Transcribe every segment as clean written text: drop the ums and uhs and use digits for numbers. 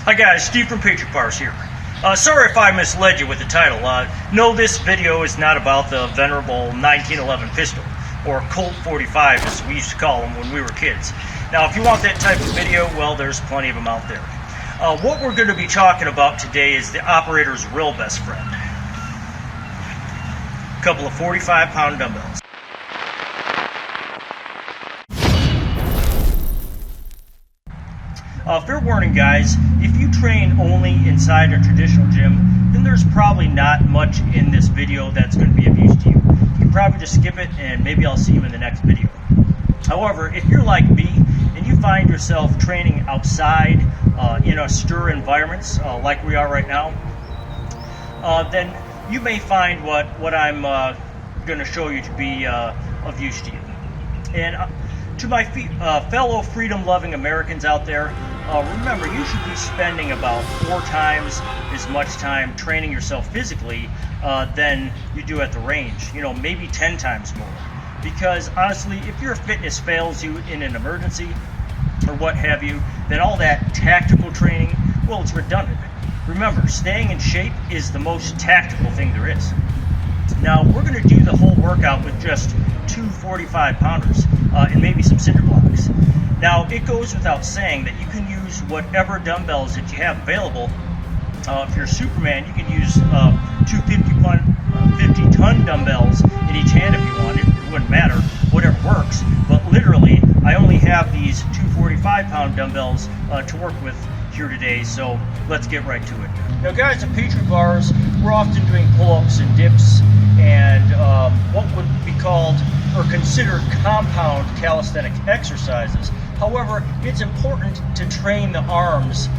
Hi guys, Steve from Patriot Bars here. Sorry if I misled you with the title. No, this video is not about the venerable 1911 pistol, or Colt 45 as we used to call them when we were kids. Now if you want that type of video, well, there's plenty of them out there. What we're going to be talking about today is the operator's real best friend. A couple of 45-pound dumbbells. Fair warning guys, if you train only inside a traditional gym, then there's probably not much in this video that's going to be of use to you. You can probably just skip it and maybe I'll see you in the next video. However, if you're like me and you find yourself training outside in austere environments like we are right now, then you may find what I'm going to show you to be of use to you. And to my fellow freedom-loving Americans out there, remember, you should be spending about 4 times as much time training yourself physically than you do at the range. You know, maybe 10 times more. Because honestly, if your fitness fails you in an emergency or what have you, then all that tactical training, well, it's redundant. Remember, staying in shape is the most tactical thing there is. Now, we're going to do the whole workout with just 2 45-pounders and maybe some cinder blocks. Now, it goes without saying that you can use whatever dumbbells that you have available. If you're Superman, you can use 2 50-ton dumbbells in each hand if you want. It wouldn't matter, whatever works. But literally, I only have these 2 45-pound dumbbells to work with here today, so let's get right to it. Now guys, at Patriot Bars, we're often doing pull-ups and dips and what would be called or considered compound calisthenic exercises. However, it's important to train the arms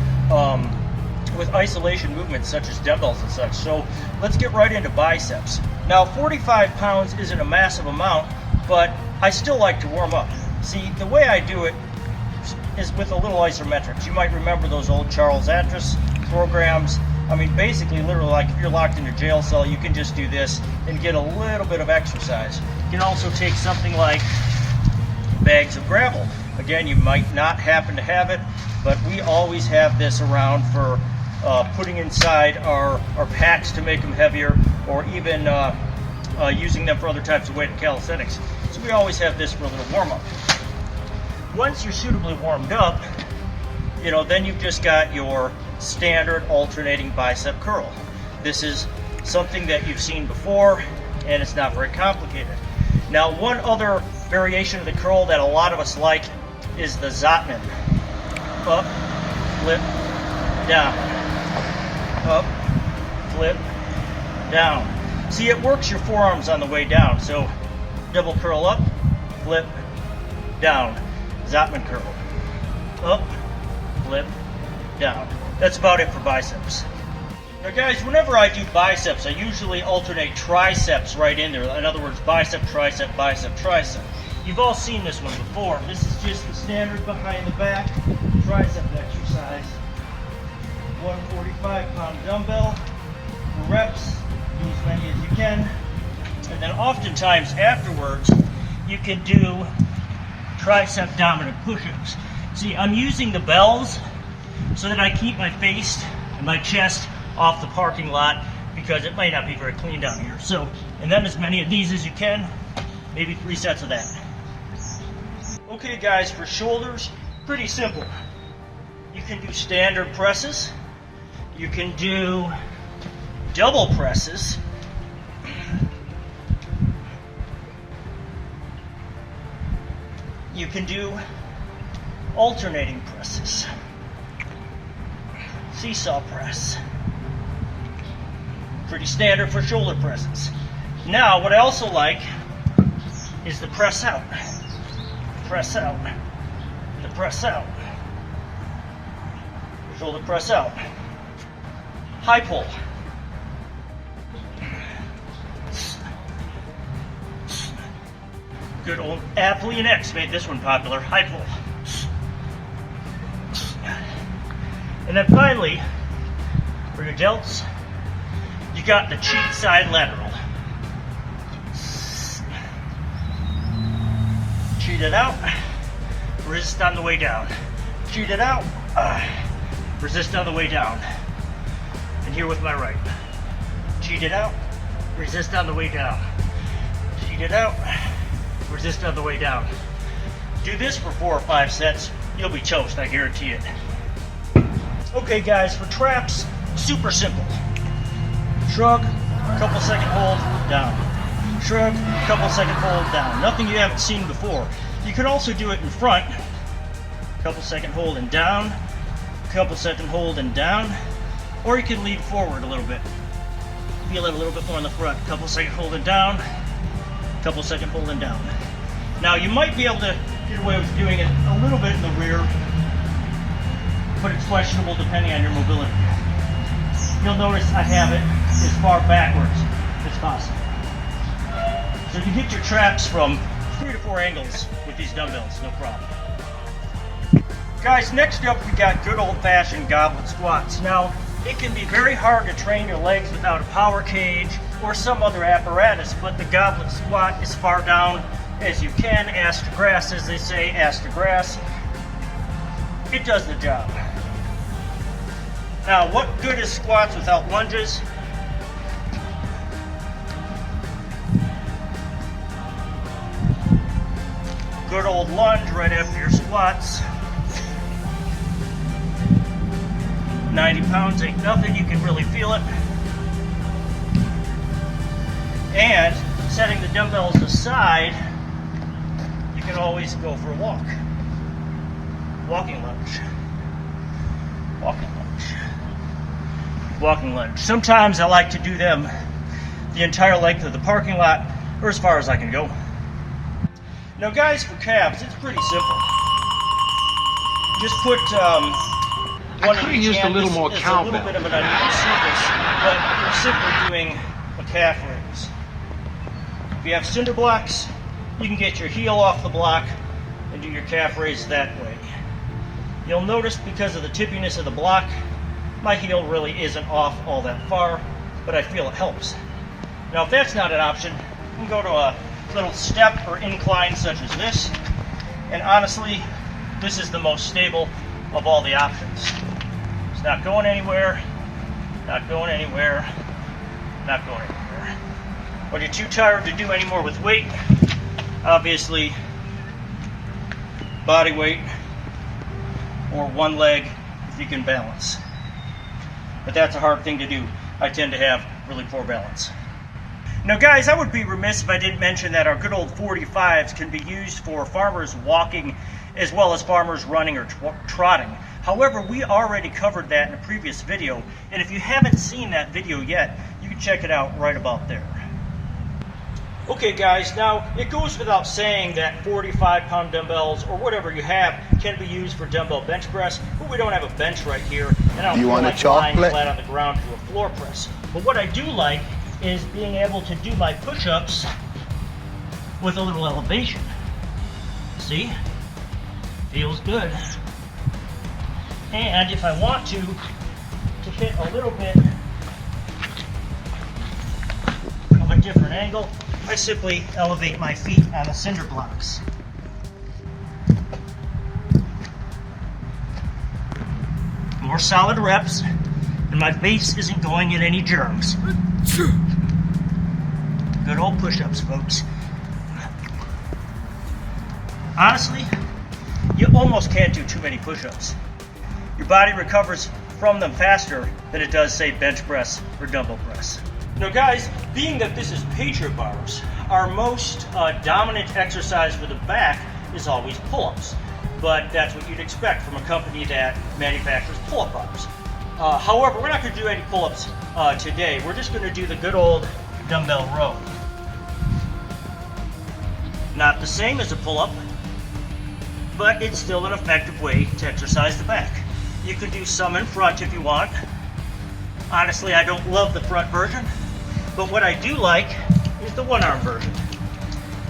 with isolation movements such as dumbbells and such. So let's get right into biceps. Now 45 pounds isn't a massive amount, but I still like to warm up. See, the way I do it is with a little isometrics. You might remember those old Charles Atlas programs. I mean, basically, literally, like if you're locked in a jail cell, you can just do this and get a little bit of exercise. You can also take something like bags of gravel. Again, you might not happen to have it, but we always have this around for putting inside our packs to make them heavier, or even using them for other types of weighted calisthenics. So we always have this for a little warm-up. Once you're suitably warmed up, you know, then you've just got your standard alternating bicep curl. This is something that you've seen before, and it's not very complicated. Now, one other variation of the curl that a lot of us like is the Zotman. Up, flip, down. Up, flip, down. See, it works your forearms on the way down. So, double curl up, flip, down. Zotman curl. Up, flip, down. That's about it for biceps. Now guys, whenever I do biceps, I usually alternate triceps right in there. In other words, bicep, tricep, bicep, tricep. You've all seen this one before. This is just the standard behind the back tricep exercise. 1 45-pound dumbbell. For reps, do as many as you can. And then oftentimes afterwards, you can do tricep dominant push-ups. See, I'm using the bells so that I keep my face and my chest off the parking lot because it might not be very clean down here. So, and then as many of these as you can, maybe 3 sets of that. Okay guys, for shoulders, pretty simple. You can do standard presses. You can do double presses. You can do alternating presses. Seesaw press. Pretty standard for shoulder presses. Now, what I also like is the press out. Press out. The press out. Shoulder press out. High pull. Good old Athlete X made this one popular. High pull. And then finally, for your delts, you got the cheat side lateral. Cheat it out. Wrist on the way down. Cheat it out. resist on the way down. And here with my right. Cheat it out, resist on the way down. Cheat it out, resist on the way down. Do this for 4 or 5 sets, you'll be toast, I guarantee it. Okay guys, for traps, super simple. Shrug, couple second hold, down. Shrug, couple second hold, down. Nothing you haven't seen before. You can also do it in front. Couple second hold and down. Couple second hold and down. Or you can lead forward a little bit. Feel it a little bit more in the front. Couple second hold and down. Couple second hold and down. Now you might be able to get away with doing it a little bit in the rear, but it's questionable depending on your mobility. You'll notice I have it as far backwards as possible. So you can hit your traps from 3 to 4 angles with these dumbbells, no problem. Guys, next up we got good old-fashioned goblet squats. Now, it can be very hard to train your legs without a power cage or some other apparatus, but the goblet squat as far down as you can, ass to grass, as they say, ass to grass. It does the job. Now, what good is squats without lunges? Good old lunge right after your squats. 90 pounds ain't nothing, you can really feel it. And setting the dumbbells aside, you can always go for a walk. Walking lunge. Walking lunge. Walking lunge. Sometimes I like to do them the entire length of the parking lot, or as far as I can go. Now guys, for calves, it's pretty simple. Just put I could have used a little more cowbell. A little bit of an uneven surface, but you're simply doing a calf raise. If you have cinder blocks, you can get your heel off the block and do your calf raise that way. You'll notice because of the tippiness of the block, my heel really isn't off all that far, but I feel it helps. Now if that's not an option, you can go to a little step or incline such as this, and honestly, this is the most stable of all the options. It's not going anywhere, not going anywhere, not going anywhere. When you're too tired to do any more with weight, obviously body weight or one leg if you can balance. But that's a hard thing to do. I tend to have really poor balance. Now guys, I would be remiss if I didn't mention that our good old 45s can be used for farmers walking as well as farmers running or trotting. However, we already covered that in a previous video, and if you haven't seen that video yet, you can check it out right about there. Okay guys, now it goes without saying that 45-pound dumbbells or whatever you have can be used for dumbbell bench press, but we don't have a bench right here, and I don't feel like lying flat on the ground to a floor press. But what I do like is being able to do my push-ups with a little elevation. See? Feels good. And if I want to hit a little bit of a different angle, I simply elevate my feet on the cinder blocks. More solid reps, and my base isn't going in any germs. Good old push-ups, folks. Honestly, you almost can't do too many push-ups. Your body recovers from them faster than it does, say, bench press or dumbbell press. Now guys, being that this is Patriot Bars, our most dominant exercise for the back is always pull-ups. But that's what you'd expect from a company that manufactures pull-up bars. However, we're not going to do any pull-ups today. We're just going to do the good old dumbbell row. Not the same as a pull-up, but it's still an effective way to exercise the back. You can do some in front if you want. Honestly, I don't love the front version, but what I do like is the one-arm version.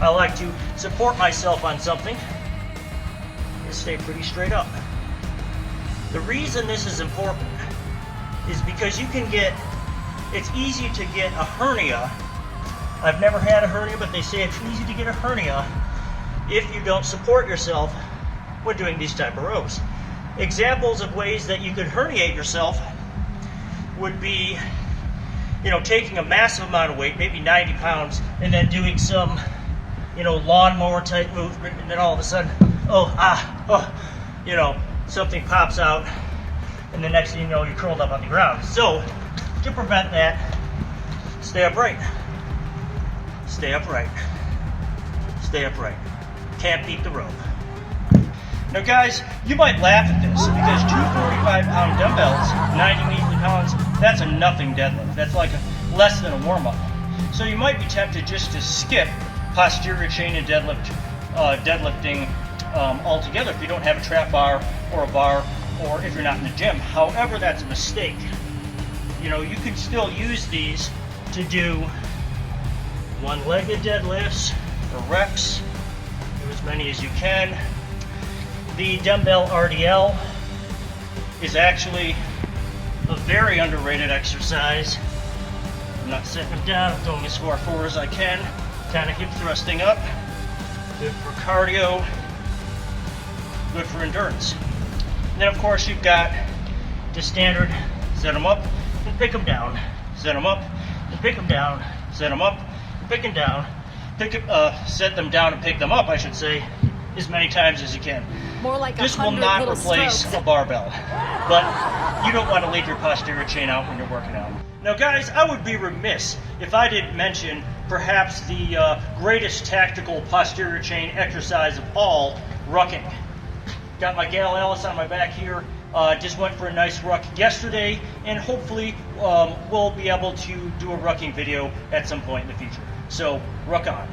I like to support myself on something and stay pretty straight up. The reason this is important is because it's easy to get a hernia. I've never had a hernia, but they say it's easy to get a hernia if you don't support yourself when doing these type of rows. examples of ways that you could herniate yourself would be, you know, taking a massive amount of weight, maybe 90 pounds, and then doing some, you know, lawnmower type movement, and then all of a sudden, you know, something pops out, and the next thing you know, you're curled up on the ground. So, to prevent that, stay upright. Stay upright. Stay upright. Can't beat the rope. Now guys, you might laugh at this because two 45-pound dumbbells, 90 measly pounds, that's a nothing deadlift. That's like less than a warm-up. So you might be tempted just to skip posterior chain and deadlifting altogether if you don't have a trap bar or a bar, or if you're not in the gym. However, that's a mistake. You know, you can still use these to do one-legged deadlifts or reps. Do as many as you can. The dumbbell RDL is actually a very underrated exercise. I'm not setting them down, I'm going as far forward as I can. Kind of hip thrusting up. Good for cardio, good for endurance. And then of course you've got the standard set them up and pick them down. Set them up and pick them down. Set them up and pick them down. Set them down and pick them up, I should say, as many times as you can. More like this will not replace a barbell, but you don't want to leave your posterior chain out when you're working out. Now guys, I would be remiss if I didn't mention perhaps the greatest tactical posterior chain exercise of all, rucking. Got my gal Alice on my back here, just went for a nice ruck yesterday, and hopefully we'll be able to do a rucking video at some point in the future. So, ruck on.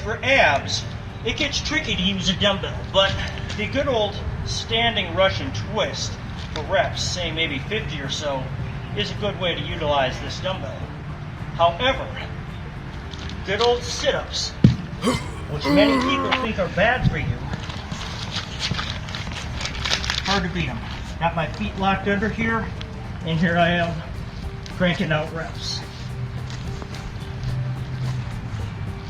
For abs, it gets tricky to use a dumbbell, but the good old standing Russian twist for reps, say maybe 50 or so, is a good way to utilize this dumbbell. However, good old sit-ups, which many people think are bad for you, hard to beat them. Got my feet locked under here, and here I am cranking out reps.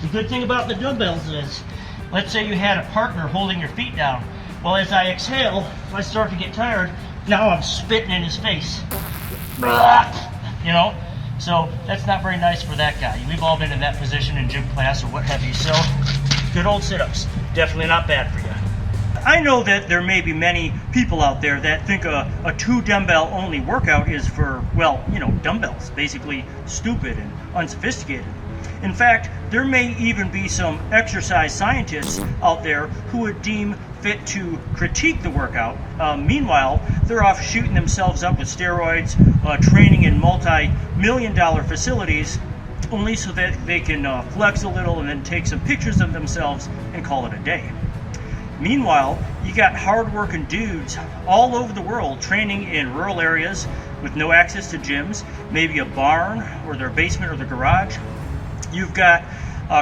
The good thing about the dumbbells is, let's say you had a partner holding your feet down. Well, as I exhale, if I start to get tired, now I'm spitting in his face. You know? So that's not very nice for that guy. We've all been in that position in gym class or what have you. So good old sit-ups. Definitely not bad for you. I know that there may be many people out there that think a two dumbbell only workout is for, well, you know, dumbbells. Basically stupid and unsophisticated. In fact, there may even be some exercise scientists out there who would deem fit to critique the workout. Meanwhile, they're off shooting themselves up with steroids, training in multi-million-dollar facilities, only so that they can flex a little and then take some pictures of themselves and call it a day. Meanwhile, you got hard-working dudes all over the world training in rural areas with no access to gyms, maybe a barn or their basement or their garage. You've got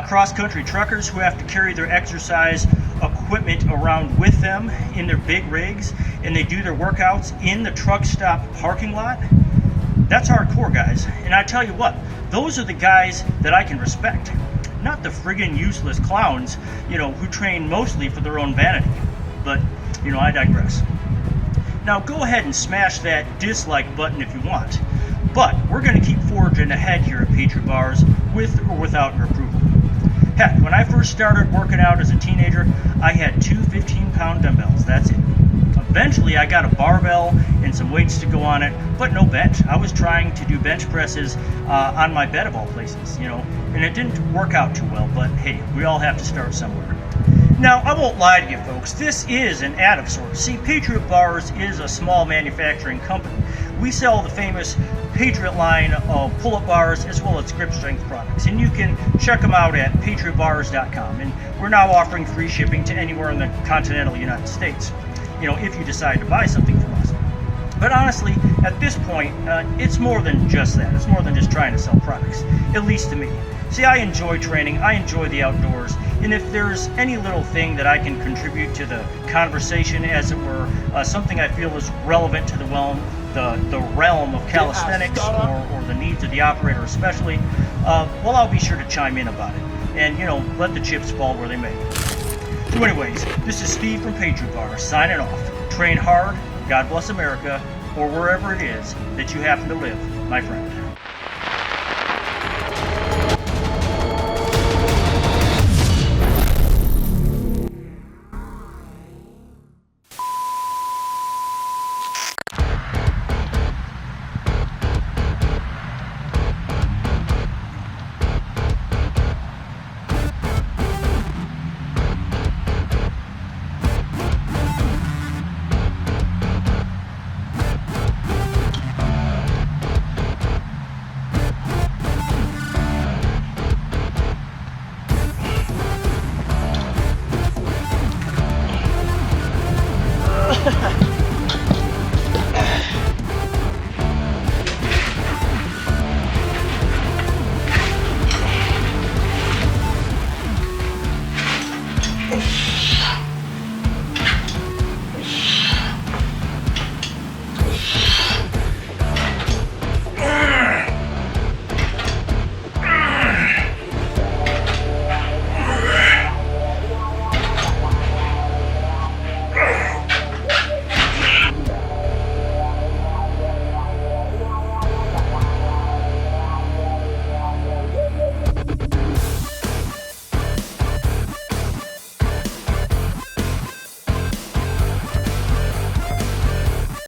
cross-country truckers who have to carry their exercise equipment around with them in their big rigs, and they do their workouts in the truck stop parking lot. That's hardcore, guys. And I tell you what, those are the guys that I can respect. Not the friggin' useless clowns, you know, who train mostly for their own vanity. But, you know, I digress. Now go ahead and smash that dislike button if you want. But we're going to keep forging ahead here at Patriot Bars with or without your approval. Heck, when I first started working out as a teenager, I had two 15-pound dumbbells. That's it. Eventually, I got a barbell and some weights to go on it, but no bench. I was trying to do bench presses on my bed of all places, you know, and it didn't work out too well, but hey, we all have to start somewhere. Now, I won't lie to you folks, this is an ad of sorts. See, Patriot Bars is a small manufacturing company. We sell the famous Patriot line of pull-up bars as well as grip strength products, and you can check them out at patriotbars.com. And we're now offering free shipping to anywhere in the Continental United States, you know, if you decide to buy something from us. But honestly, at this point, it's more than just that. It's more than just trying to sell products, at least to me. See, I enjoy training, I enjoy the outdoors, and if there's any little thing that I can contribute to the conversation, as it were, something I feel is relevant to the realm of calisthenics or the needs of the operator especially, well, I'll be sure to chime in about it. And, you know, let the chips fall where they may. So anyways, this is Steve from Patriot Bar signing off. Train hard, God bless America, or wherever it is that you happen to live, my friend.